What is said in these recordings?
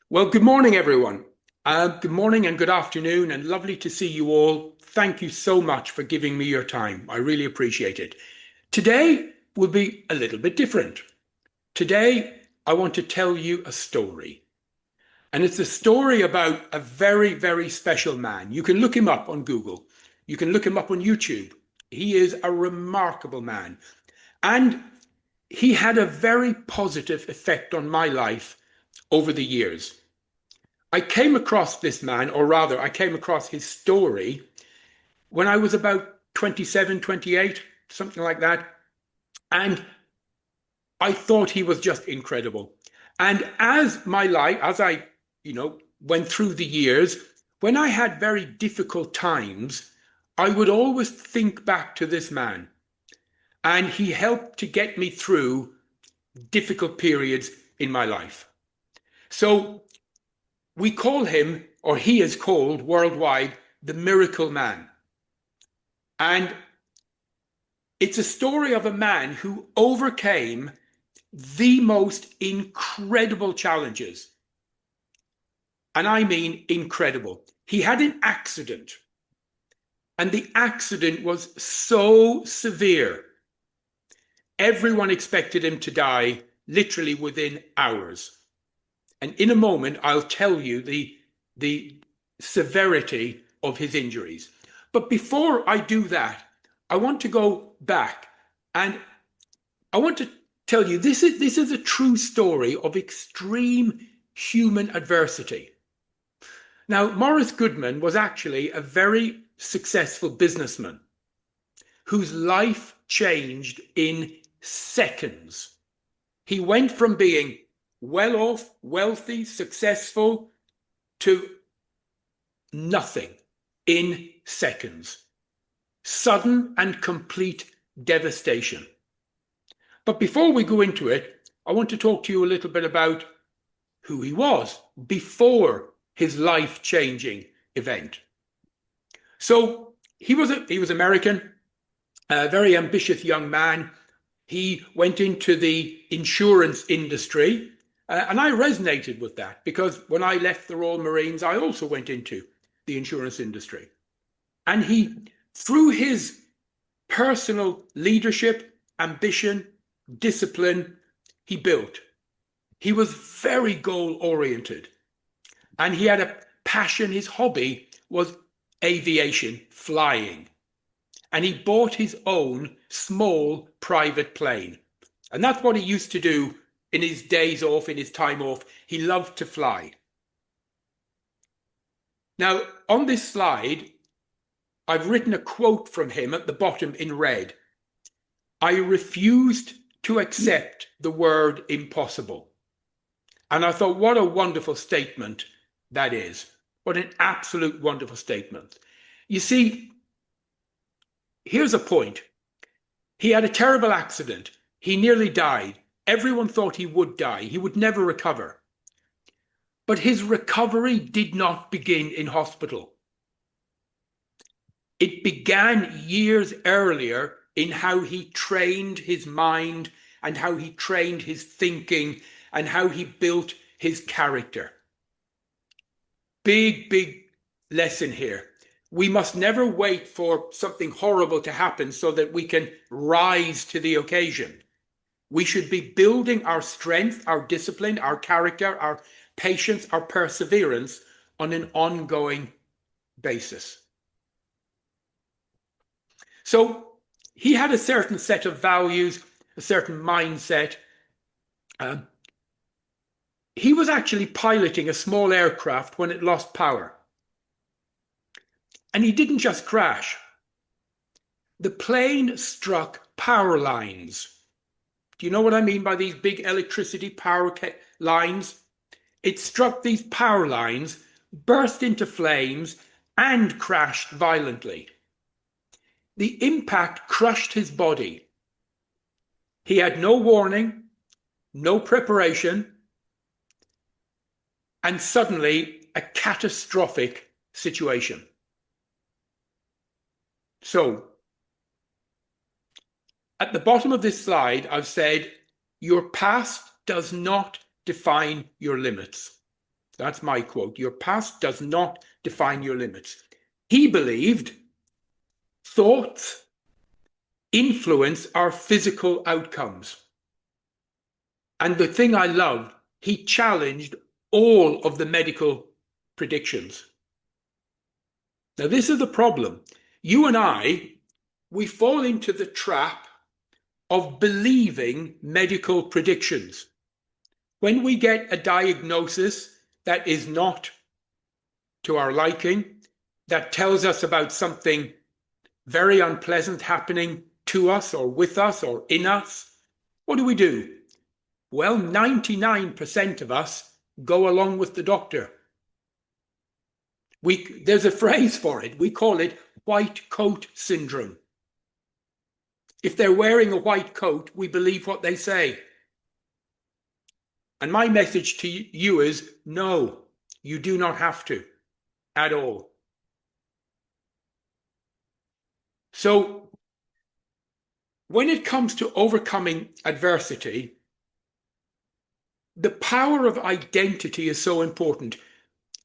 Well, good morning, everyone. Good morning and good afternoon, and lovely to see you all. Thank you so much for giving me your time. I really appreciate it. Today will be a little bit different. Today, I want to tell you a story. And it's a story about a very, very special man. You can look him up on Google. You can look him up on YouTube. He is a remarkable man. And he had a very positive effect on my life over the years. I came across this man, or rather, I came across his story when I was about 27, 28, something like that. And I thought he was just incredible. And as my life, as I, went through the years, when I had very difficult times, I would always think back to this man. And he helped to get me through difficult periods in my life. So we call him, or he is called worldwide, the Miracle Man. And it's a story of a man who overcame the most incredible challenges. And I mean incredible. He had an accident, and the accident was so severe. Everyone expected him to die literally within hours. And in a moment, I'll tell you the severity of his injuries. But before I do that, I want to go back and I want to tell you this is a true story of extreme human adversity. Now, Morris Goodman was actually a very successful businessman whose life changed in seconds. He went from being well off, wealthy, successful to nothing in seconds. Sudden and complete devastation. But before we go into it, I want to talk to you a little bit about who he was before his life-changing event. So he was American, a very ambitious young man. He went into the insurance industry, and I resonated with that because when I left the Royal Marines, I also went into the insurance industry. And he, through his personal leadership, ambition, discipline, he built. He was very goal-oriented, and he had a passion. His hobby was aviation, flying. And he bought his own small private plane. And that's what he used to do in his days off, in his time off. He loved to fly. Now, on this slide, I've written a quote from him at the bottom in red. I refused to accept the word impossible. And I thought, what a wonderful statement that is. What an absolute wonderful statement. You see, here's a point. He had a terrible accident. He nearly died. Everyone thought he would die. He would never recover. But his recovery did not begin in hospital. It began years earlier in how he trained his mind and how he trained his thinking and how he built his character. Big lesson here. We must never wait for something horrible to happen so that we can rise to the occasion. We should be building our strength, our discipline, our character, our patience, our perseverance on an ongoing basis. So he had a certain set of values, a certain mindset. He was actually piloting a small aircraft when it lost power. And he didn't just crash. The plane struck power lines. Do you know what I mean by these big electricity power lines? It struck these power lines, burst into flames, and crashed violently. The impact crushed his body. He had no warning, no preparation, and suddenly a catastrophic situation. So, at the bottom of this slide, I've said, your past does not define your limits. That's my quote. Your past does not define your limits. He believed thoughts influence our physical outcomes. And the thing I loved, he challenged all of the medical predictions. Now, this is the problem. You and I, we fall into the trap of believing medical predictions. When we get a diagnosis that is not to our liking, that tells us about something very unpleasant happening to us or with us or in us, what do? Well, 99% of us go along with the doctor. There's a phrase for it. We call it white coat syndrome. If they're wearing a white coat, we believe what they say. And my message to you is, no, you do not have to at all. So when it comes to overcoming adversity, the power of identity is so important.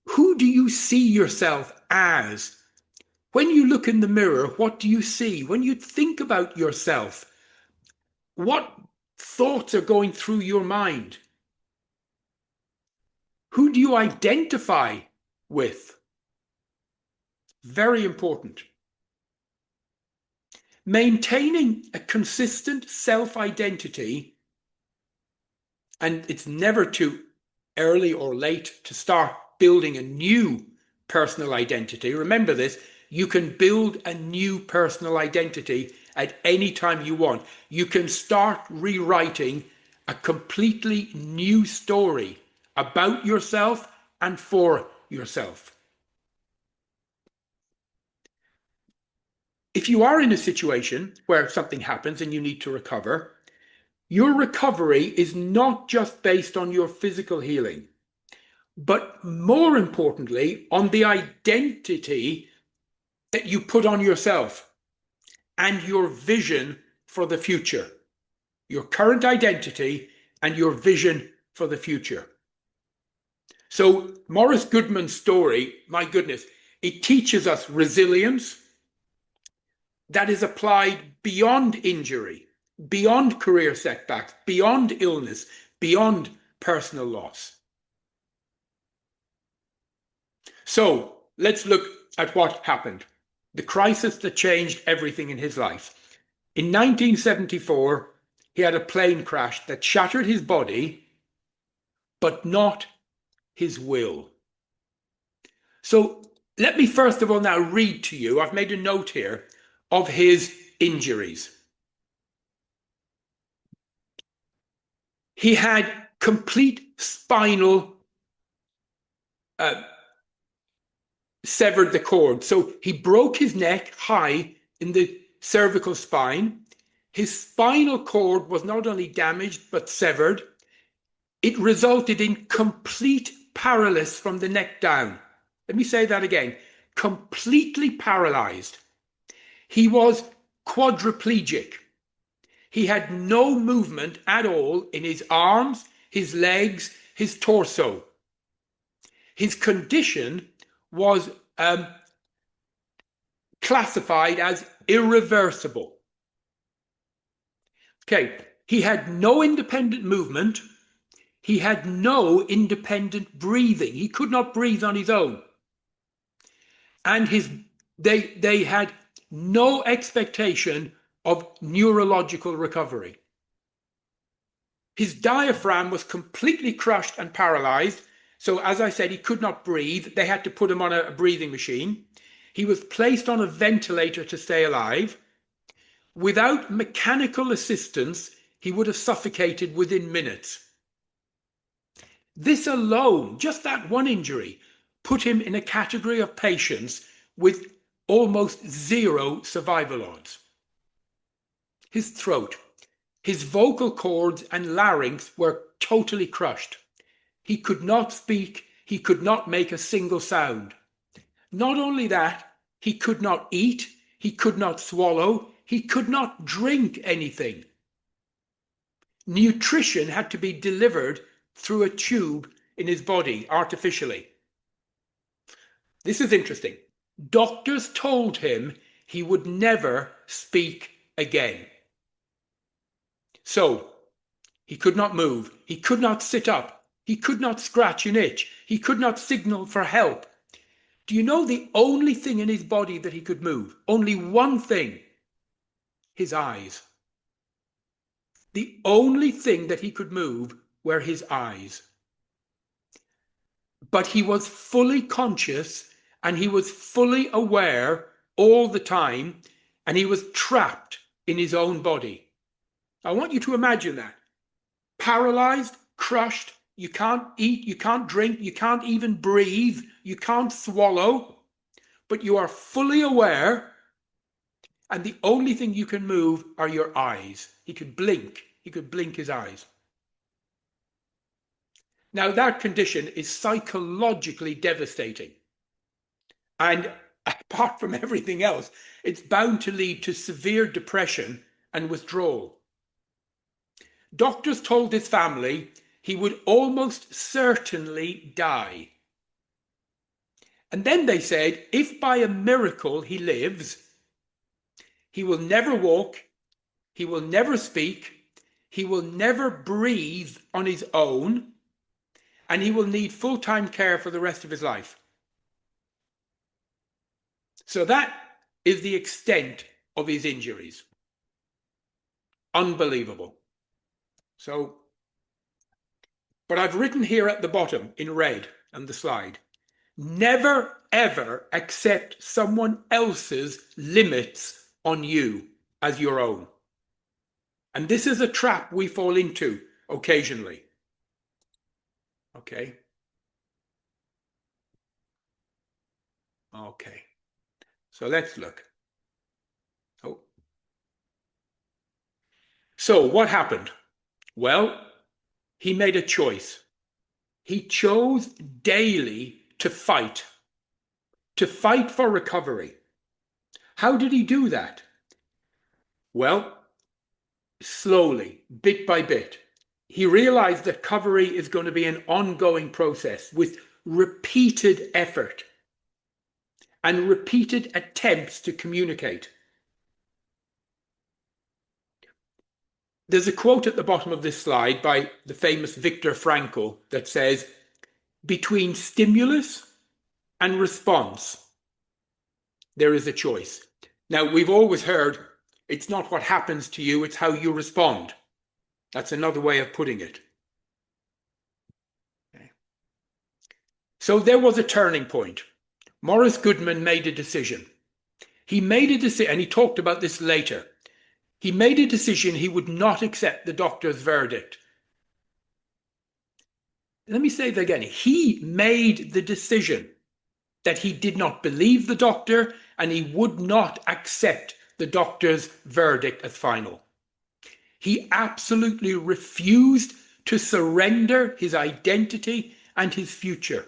Who do you see yourself as? When you look in the mirror, what do you see? When you think about yourself, what thoughts are going through your mind? Who do you identify with? Very important. Maintaining a consistent self-identity, and it's never too early or late to start building a new personal identity. Remember this, you can build a new personal identity at any time you want. You can start rewriting a completely new story about yourself and for yourself. If you are in a situation where something happens and you need to recover, your recovery is not just based on your physical healing, but more importantly, on the identity that you put on yourself and your vision for the future. Your current identity and your vision for the future. So Morris Goodman's story, my goodness, it teaches us resilience that is applied beyond injury, beyond career setbacks, beyond illness, beyond personal loss. So let's look at what happened. The crisis that changed everything in his life. In 1974, he had a plane crash that shattered his body, but not his will. So let me first of all now read to you, I've made a note here, of his injuries. He had complete spinal severed the cord. So he broke his neck high in the cervical spine. His spinal cord was not only damaged but severed. It resulted in complete paralysis from the neck down. Let me say that again. Completely paralyzed. He was quadriplegic. He had no movement at all in his arms, his legs, his torso. His condition was classified as irreversible. Okay, he had no independent movement. He had no independent breathing. He could not breathe on his own. And they had no expectation of neurological recovery. His diaphragm was completely crushed and paralyzed. So as I said, he could not breathe. They had to put him on a breathing machine. He was placed on a ventilator to stay alive. Without mechanical assistance, he would have suffocated within minutes. This alone, just that one injury, put him in a category of patients with almost zero survival odds. His throat, his vocal cords and larynx were totally crushed. He could not speak. He could not make a single sound. Not only that, he could not eat. He could not swallow. He could not drink anything. Nutrition had to be delivered through a tube in his body artificially. This is interesting. Doctors told him he would never speak again. So, he could not move. He could not sit up. He could not scratch an itch. He could not signal for help. Do you know the only thing in his body that he could move? Only one thing. His eyes. The only thing that he could move were his eyes. But he was fully conscious and he was fully aware all the time, and he was trapped in his own body. I want you to imagine that. Paralyzed, crushed, you can't eat, you can't drink, you can't even breathe, you can't swallow, but you are fully aware, and the only thing you can move are your eyes. He could blink his eyes. Now that condition is psychologically devastating. And apart from everything else, it's bound to lead to severe depression and withdrawal. Doctors told his family he would almost certainly die. And then they said, if by a miracle he lives, he will never walk, he will never speak, he will never breathe on his own, and he will need full-time care for the rest of his life. So that is the extent of his injuries. Unbelievable. So, but I've written here at the bottom in red on the slide, never ever accept someone else's limits on you as your own. And this is a trap we fall into occasionally. Okay. Okay. So let's look. Oh. So what happened? Well, he made a choice. He chose daily to fight for recovery. How did he do that? Well, slowly, bit by bit. He realized that recovery is going to be an ongoing process with repeated effort and repeated attempts to communicate. There's a quote at the bottom of this slide by the famous Viktor Frankl that says, between stimulus and response, there is a choice. Now, we've always heard, it's not what happens to you, it's how you respond. That's another way of putting it. Okay. So there was a turning point. Morris Goodman made a decision. He made a decision, and he talked about this later. He made a decision he would not accept the doctor's verdict. Let me say that again. He made the decision that he did not believe the doctor and he would not accept the doctor's verdict as final. He absolutely refused to surrender his identity and his future.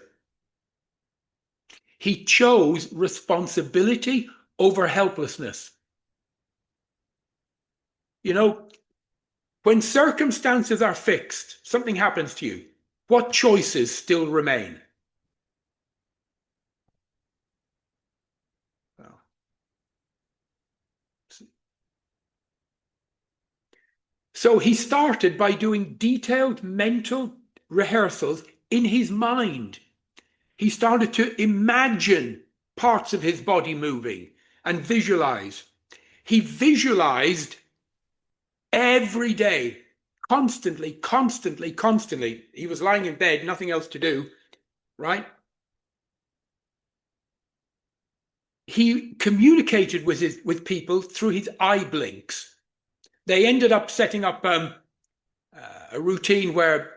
He chose responsibility over helplessness. You know, when circumstances are fixed, something happens to you, what choices still remain? Well, so he started by doing detailed mental rehearsals in his mind. He started to imagine parts of his body moving and visualize. He visualized every day, constantly. He was lying in bed, nothing else to do, right? He communicated with people through his eye blinks. They ended up setting up a routine where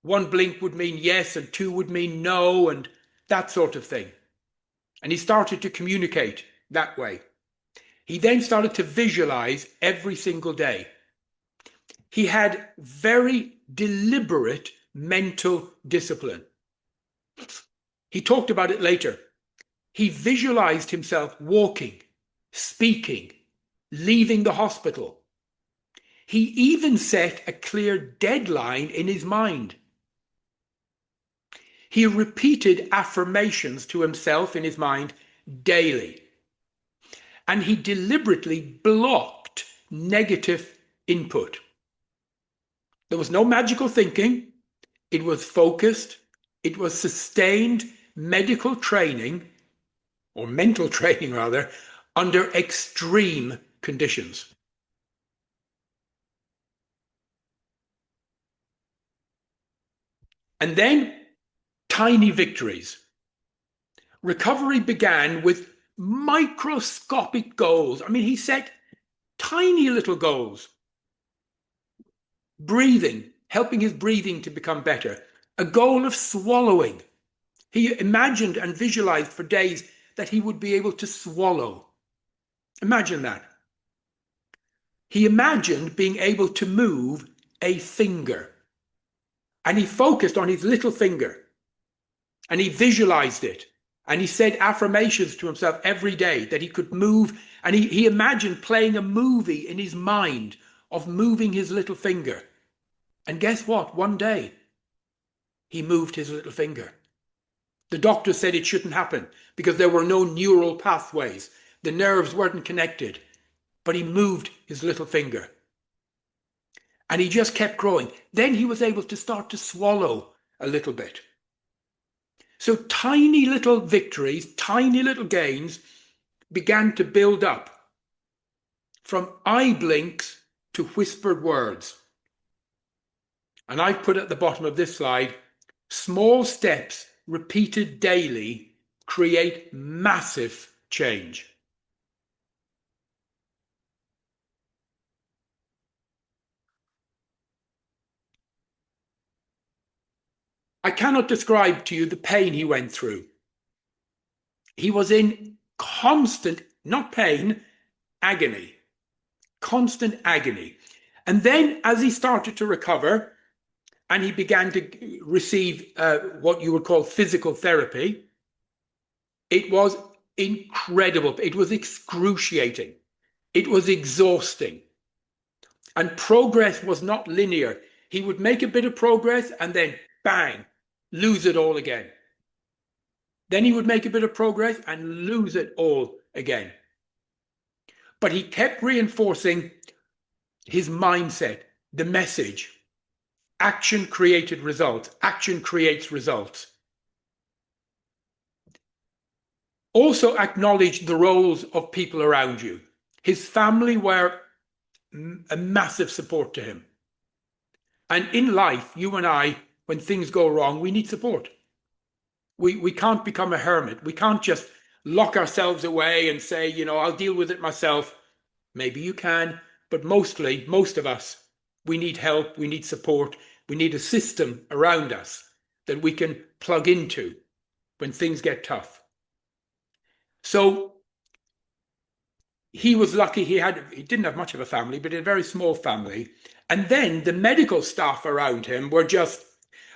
one blink would mean yes and two would mean no and that sort of thing. And he started to communicate that way. He then started to visualize every single day. He had very deliberate mental discipline. He talked about it later. He visualized himself walking, speaking, leaving the hospital. He even set a clear deadline in his mind. He repeated affirmations to himself in his mind daily. And he deliberately blocked negative input. There was no magical thinking. It was focused. It was sustained medical training, or mental training rather, under extreme conditions. And then tiny victories. Recovery began with microscopic goals. I mean, he set tiny little goals. Breathing, helping his breathing to become better. A goal of swallowing. He imagined and visualized for days that he would be able to swallow. Imagine that. He imagined being able to move a finger. And he focused on his little finger. And he visualized it. And he said affirmations to himself every day that he could move. And he imagined playing a movie in his mind of moving his little finger. And guess what? One day, he moved his little finger. The doctor said it shouldn't happen because there were no neural pathways. The nerves weren't connected. But he moved his little finger. And he just kept growing. Then he was able to start to swallow a little bit. So tiny little victories, tiny little gains began to build up from eye blinks to whispered words. And I've put at the bottom of this slide, small steps repeated daily create massive change. I cannot describe to you the pain he went through. He was in constant, not pain, agony. Constant agony. And then as he started to recover and he began to receive what you would call physical therapy, it was incredible. It was excruciating. It was exhausting. And progress was not linear. He would make a bit of progress and then bang, lose it all again. Then he would make a bit of progress and lose it all again. But he kept reinforcing his mindset, the message. Action created results. Action creates results. Also acknowledge the roles of people around you. His family were a massive support to him. And in life, you and I, when things go wrong, we need support. We can't become a hermit. We can't just lock ourselves away and say, you know, I'll deal with it myself. Maybe you can, but mostly, most of us, we need help, we need support, we need a system around us that we can plug into when things get tough. So he was lucky he didn't have much of a family, but a very small family. And then the medical staff around him were just,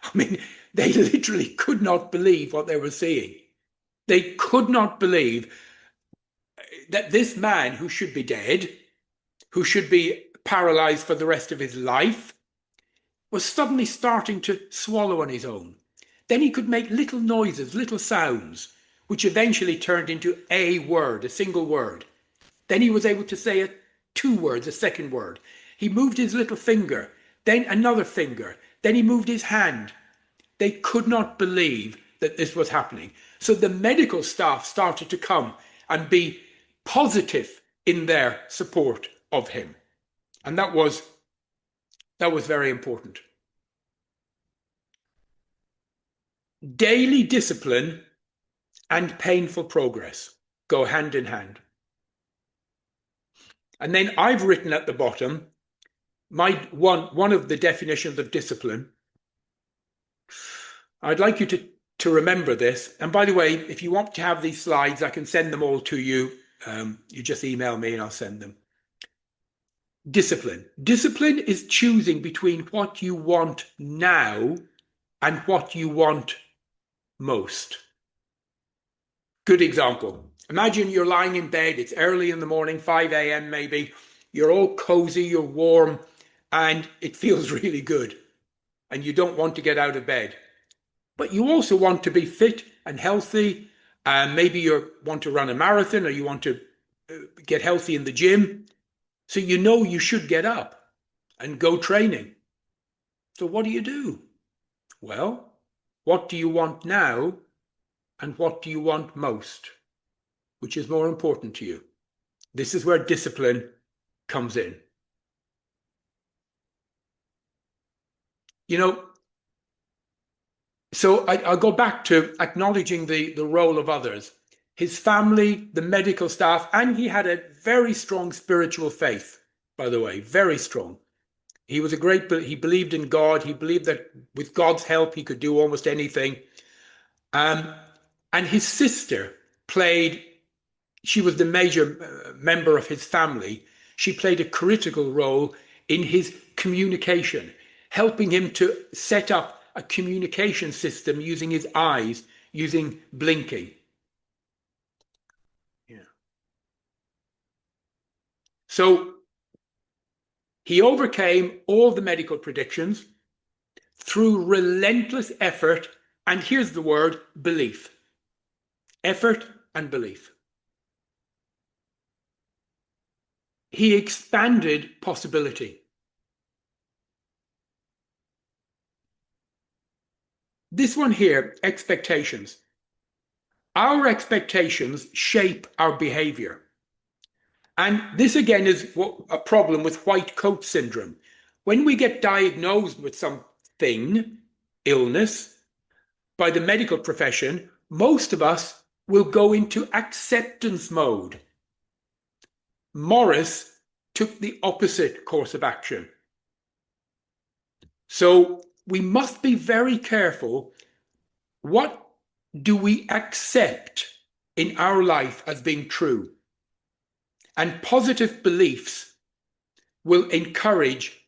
I mean, they literally could not believe what they were seeing. They could not believe that this man who should be dead, who should be paralyzed for the rest of his life, was suddenly starting to swallow on his own. Then he could make little noises, little sounds, which eventually turned into a word, a single word. Then he was able to say two words, a second word. He moved his little finger, then another finger, then he moved his hand. They could not believe that this was happening. So the medical staff started to come and be positive in their support of him. And that was very important. Daily discipline and painful progress go hand in hand. And then I've written at the bottom one of the definitions of discipline. I'd like you to remember this. And by the way, if you want to have these slides, I can send them all to you. You just email me and I'll send them. Discipline. Discipline is choosing between what you want now and what you want most. Good example. Imagine you're lying in bed. It's early in the morning, 5 a.m. maybe. You're all cozy, you're warm, and it feels really good. And you don't want to get out of bed. but you also want to be fit and healthy. Maybe you want to run a marathon or you want to get healthy in the gym. So you know you should get up and go training. So what do you do? Well, what do you want now and what do you want most? Which is more important to you? This is where discipline comes in. You know, so I'll go back to acknowledging the role of others. His family, the medical staff, and he had a very strong spiritual faith, by the way, very strong. He was a great, he believed in God. He believed that with God's help, he could do almost anything. And his sister played, she was the major member of his family. She played a critical role in his communication, helping him to set up a communication system using his eyes, using blinking. Yeah. So he overcame all the medical predictions through relentless effort, and here's the word, belief. Effort and belief. He expanded possibility. This one here, expectations. Our expectations shape our behavior. And this again is a problem with white coat syndrome. When we get diagnosed with something, illness, by the medical profession, most of us will go into acceptance mode. Morris took the opposite course of action. So we must be very careful. What do we accept in our life as being true? And positive beliefs will encourage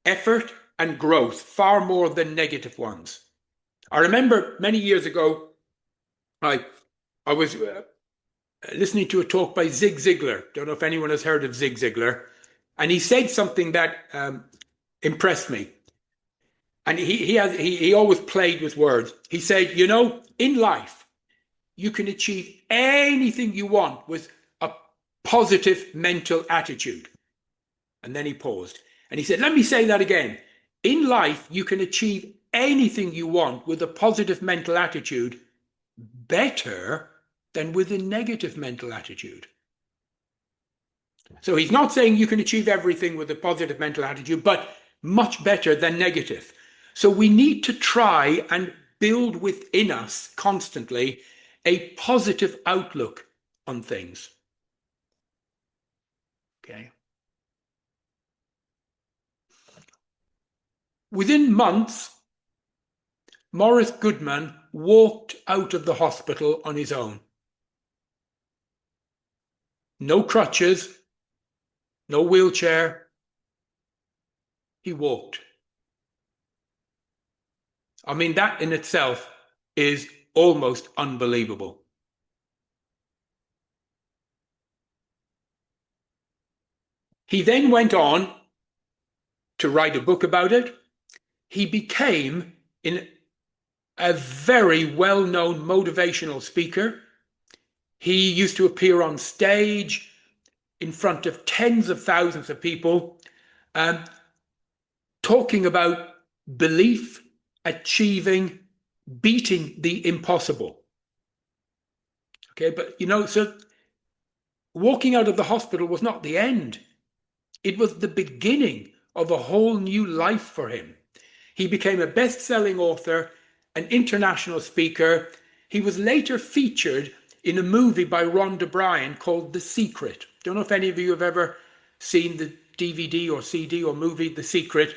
effort and growth far more than negative ones. I remember many years ago, I was listening to a talk by Zig Ziglar. Don't know if anyone has heard of Zig Ziglar. And he said something that impressed me. And he always played with words. He said, you know, in life, you can achieve anything you want with a positive mental attitude. And then he paused. And he said, let me say that again. In life, you can achieve anything you want with a positive mental attitude better than with a negative mental attitude. So he's not saying you can achieve everything with a positive mental attitude, but much better than negative. So we need to try and build within us constantly a positive outlook on things. Okay. Within months, Morris Goodman walked out of the hospital on his own. No crutches, no wheelchair. He walked. I mean, that in itself is almost unbelievable. He then went on to write a book about it. He became a very well-known motivational speaker. He used to appear on stage in front of tens of thousands of people, talking about belief, achieving, beating the impossible. Okay, but you know, so walking out of the hospital was not the end. It was the beginning of a whole new life for him. He became a best-selling author, an international speaker. He was later featured in a movie by Rhonda Bryan called The Secret. Don't know if any of you have ever seen the DVD or CD or movie The Secret.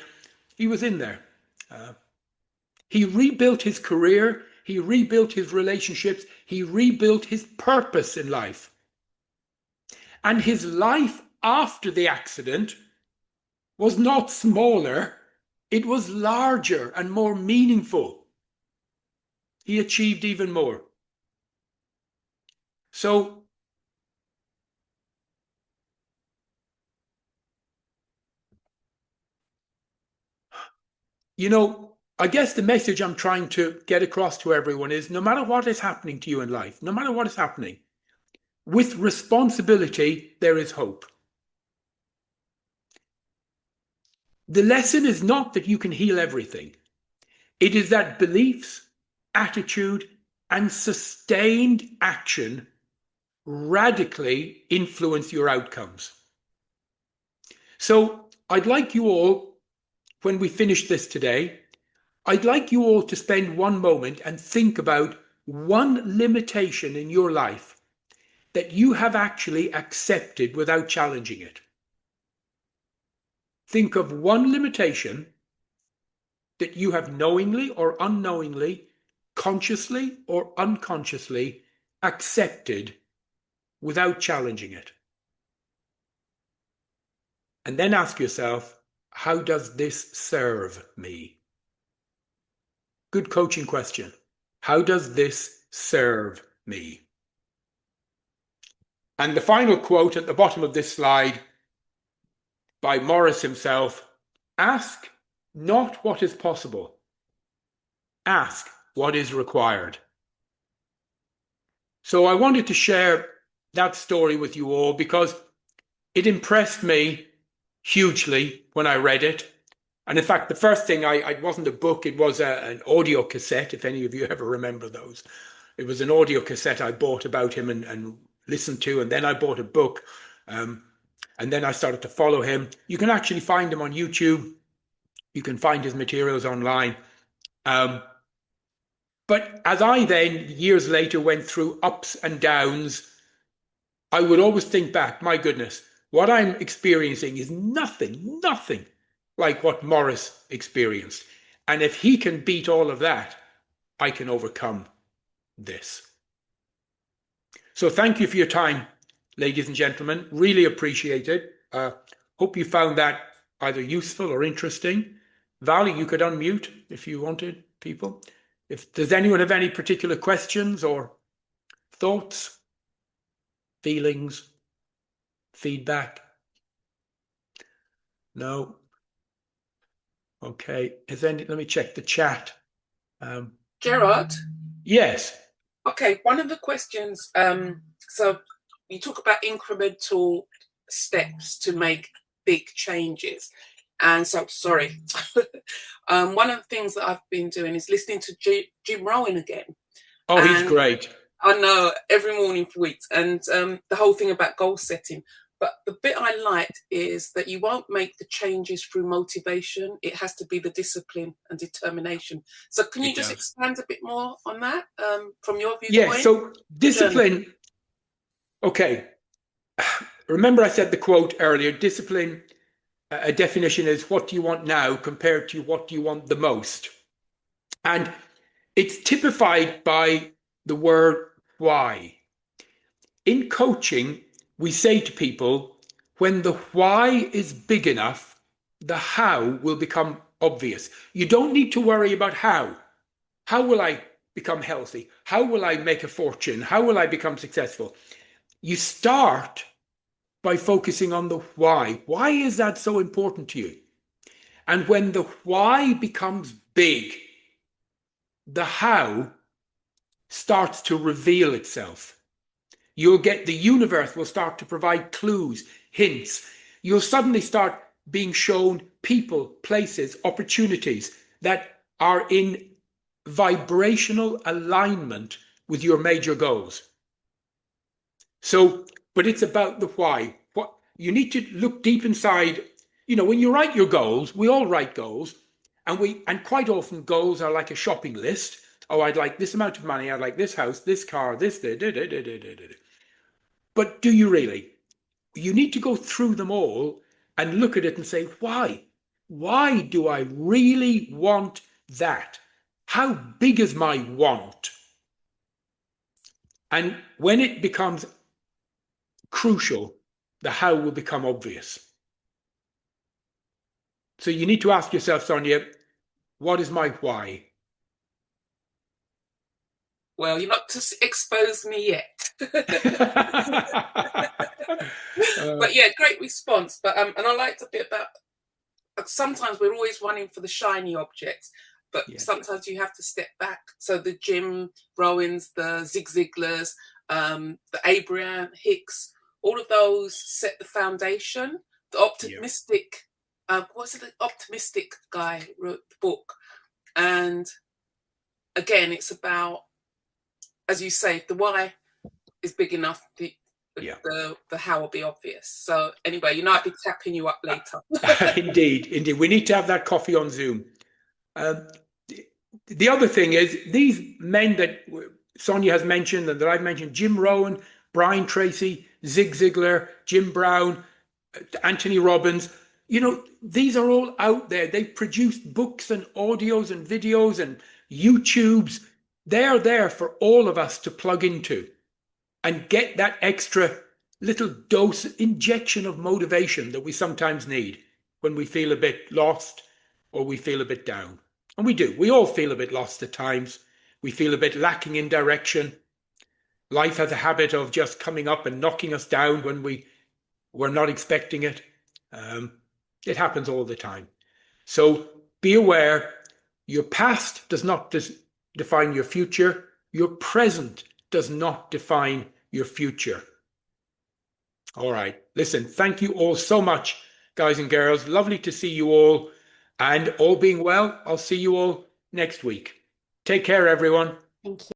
He was in there. He rebuilt his career. He rebuilt his relationships. He rebuilt his purpose in life. And his life after the accident was not smaller. It was larger and more meaningful. He achieved even more. So, you know, I guess the message I'm trying to get across to everyone is no matter what is happening to you in life, no matter what is happening, with responsibility, there is hope. The lesson is not that you can heal everything. It is that beliefs, attitude, and sustained action radically influence your outcomes. So I'd like you all, when we finish this today, I'd like you all to spend one moment and think about one limitation in your life that you have actually accepted without challenging it. Think of one limitation that you have knowingly or unknowingly, consciously or unconsciously accepted without challenging it. And then ask yourself, how does this serve me? Good coaching question. How does this serve me? And the final quote at the bottom of this slide by Morris himself, ask not what is possible, ask what is required. So I wanted to share that story with you all because it impressed me hugely when I read it. And in fact, the first thing, it wasn't a book, it was an audio cassette, if any of you ever remember those. It was an audio cassette I bought about him and listened to, and then I bought a book, and then I started to follow him. You can actually find him on YouTube. You can find his materials online. But as I then, years later, went through ups and downs, I would always think back, my goodness, what I'm experiencing is nothing like what Morris experienced. And if he can beat all of that, I can overcome this. So thank you for your time, ladies and gentlemen. Really appreciate it. Hope you found that either useful or interesting. Vali, you could unmute if you wanted, people. If does anyone have any particular questions or thoughts, feelings, feedback? No? Okay. Let me check the chat. Gerard? Yes. Okay, one of the questions, so you talk about incremental steps to make big changes. And so, sorry, one of the things that I've been doing is listening to Jim Rohn again. Oh, he's great. I know, every morning for weeks. And the whole thing about goal setting. But the bit I liked is that you won't make the changes through motivation. It has to be the discipline and determination. So can you just expand a bit more on that from your viewpoint? Yeah, so discipline. Okay. Remember I said the quote earlier, discipline, a definition is what do you want now compared to what do you want the most? And it's typified by the word why. In coaching, we say to people, when the why is big enough, the how will become obvious. You don't need to worry about how. How will I become healthy? How will I make a fortune? How will I become successful? You start by focusing on the why. Why is that so important to you? And when the why becomes big, the how starts to reveal itself. The universe will start to provide clues, hints. You'll suddenly start being shown people, places, opportunities that are in vibrational alignment with your major goals. So, but it's about the why. What you need to look deep inside. You know, when you write your goals, we all write goals, and quite often goals are like a shopping list. Oh, I'd like this amount of money. I'd like this house, this car, this. But do you really? You need to go through them all and look at it and say, why? Why do I really want that? How big is my want? And when it becomes crucial, the how will become obvious. So you need to ask yourself, Sonia, what is my why? Well, you're not to expose me yet. But yeah, great response. But and I liked a bit about sometimes we're always running for the shiny objects. but sometimes you have to step back. So the Jim Rowans, the Zig Ziglars, the Abraham Hicks, all of those set the foundation. The optimistic, the optimistic guy wrote the book. And again, it's about, as you say, if the why is big enough, the how will be obvious. So anyway, I'll be tapping you up later. Indeed. We need to have that coffee on Zoom. The other thing is, these men that Sonia has mentioned and that I've mentioned, Jim Rohn, Brian Tracy, Zig Ziglar, Jim Brown, Anthony Robbins, these are all out there. They've produced books and audios and videos and YouTubes. They are there for all of us to plug into and get that extra little dose, injection of motivation that we sometimes need when we feel a bit lost or we feel a bit down. And we do. We all feel a bit lost at times. We feel a bit lacking in direction. Life has a habit of just coming up and knocking us down when we're not expecting it. It happens all the time. So be aware, your past does not define your future. Your present does not define your future. All right. Listen, thank you all so much, guys and girls. Lovely to see you all. And all being well, I'll see you all next week. Take care, everyone. Thank you.